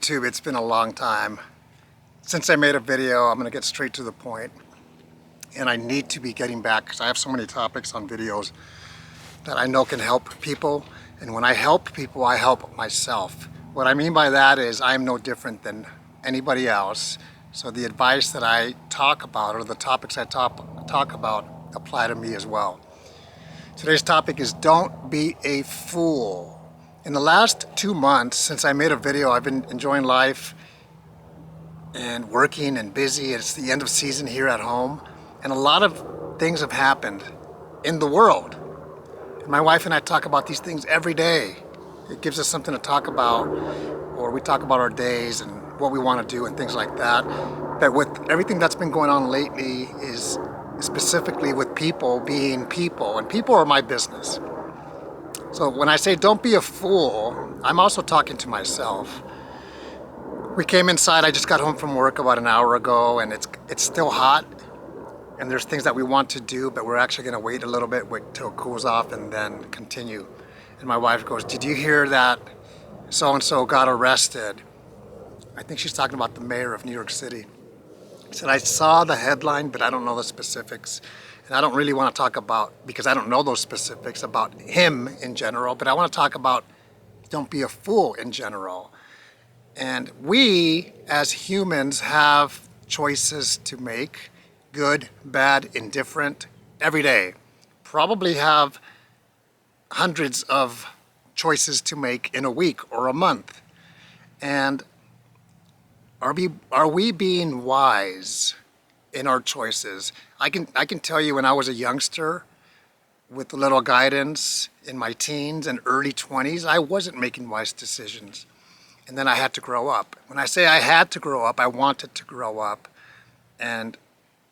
YouTube, it's been a long time. Since I made a video, I'm gonna get straight to the point. And I need to be getting back because I have so many topics on videos that I know can help people. And when I help people, I help myself. What I mean by that is I'm no different than anybody else. So the advice that I talk about or the topics I talk about apply to me as well. Today's topic is don't be a fool. In the last 2 months since I made a video, I've been enjoying life and working and busy. It's the end of season here at home, and a lot of things have happened in the world. And my wife and I talk about these things every day. It gives us something to talk about, or we talk about our days and what we want to do and things like that. But with everything that's been going on lately is specifically with people being people, and people are my business. So when I say don't be a fool, I'm also talking to myself. We came inside, I just got home from work about an hour ago, and it's still hot. And there's things that we want to do, but we're actually gonna wait a little bit, wait till it cools off and then continue. And my wife goes, "Did you hear that so-and-so got arrested?" I think she's talking about the mayor of New York City. I said, "I saw the headline, but I don't know the specifics. And I don't really want to talk about, because I don't know those specifics about him in general, but I want to talk about don't be a fool in general." And we, as humans, have choices to make, good, bad, indifferent, every day. Probably have hundreds of choices to make in a week or a month. And are we being wise in our choices? I can tell you, when I was a youngster with a little guidance in my teens and early 20s, I wasn't making wise decisions. And then I had to grow up. When I say I had to grow up, I wanted to grow up and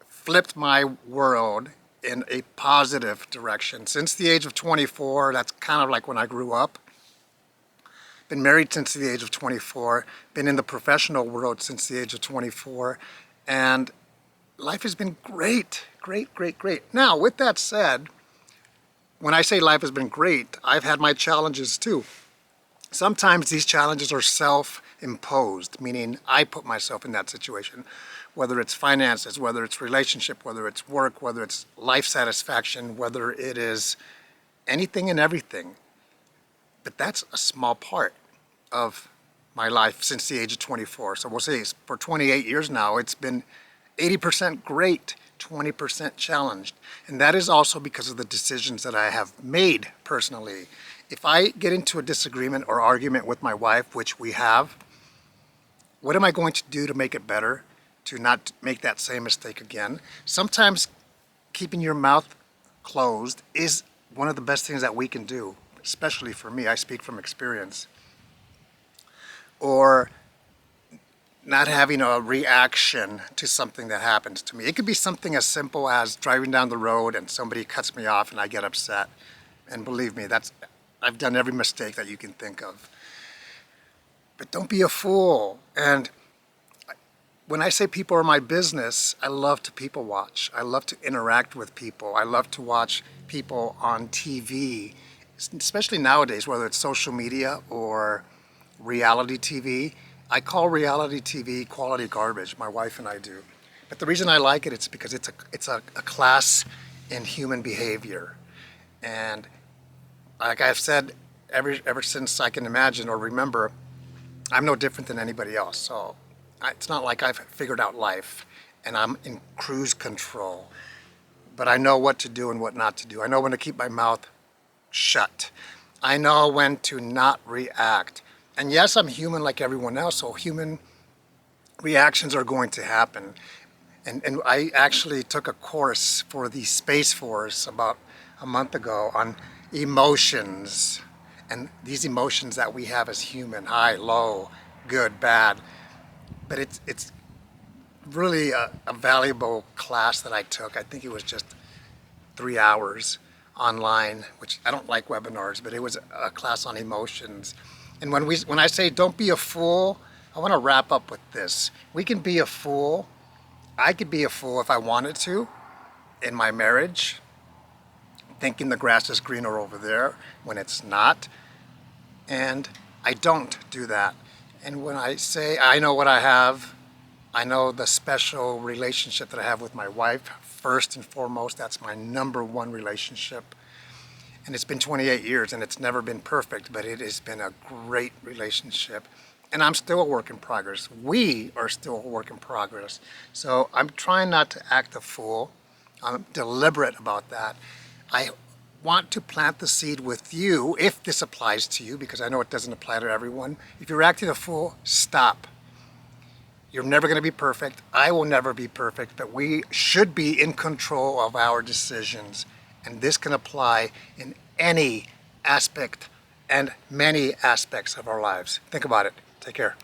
flipped my world in a positive direction. Since the age of 24, that's kind of like when I grew up. Been married since the age of 24, been in the professional world since the age of 24, and life has been great, great, great, great. Now, with that said, when I say life has been great, I've had my challenges too. Sometimes these challenges are self-imposed, meaning I put myself in that situation, whether it's finances, whether it's relationship, whether it's work, whether it's life satisfaction, whether it is anything and everything. But that's a small part of my life since the age of 24. So we'll say for 28 years now, it's been 80% great, 20% challenged. And that is also because of the decisions that I have made personally. If I get into a disagreement or argument with my wife, which we have, what am I going to do to make it better, to not make that same mistake again? Sometimes keeping your mouth closed is one of the best things that we can do, especially for me. I speak from experience. Or not having a reaction to something that happens to me. It could be something as simple as driving down the road and somebody cuts me off and I get upset. And believe me, I've done every mistake that you can think of. But don't be a fool. And when I say people are my business, I love to people watch. I love to interact with people. I love to watch people on TV, especially nowadays, whether it's social media or reality TV. I call reality TV quality garbage, my wife and I do. But the reason I like it, it's because it's a class in human behavior. And like I've said, ever since I can imagine or remember, I'm no different than anybody else. So it's not like I've figured out life and I'm in cruise control. But I know what to do and what not to do. I know when to keep my mouth shut. I know when to not react. And yes, I'm human like everyone else, so human reactions are going to happen. And I actually took a course for the Space Force about a month ago on emotions, and these emotions that we have as human, high, low, good, bad. But it's really a valuable class that I took. I think it was just 3 hours online, which I don't like webinars, but it was a class on emotions. And when I say don't be a fool, I want to wrap up with this. We can be a fool. I could be a fool if I wanted to in my marriage, thinking the grass is greener over there when it's not. And I don't do that. And when I say I know what I have, I know the special relationship that I have with my wife. First and foremost, that's my number one relationship. And it's been 28 years and it's never been perfect, but it has been a great relationship. And I'm still a work in progress. We are still a work in progress. So I'm trying not to act a fool. I'm deliberate about that. I want to plant the seed with you, if this applies to you, because I know it doesn't apply to everyone. If you're acting a fool, stop. You're never going to be perfect. I will never be perfect, but we should be in control of our decisions. And this can apply in any aspect and many aspects of our lives. Think about it. Take care.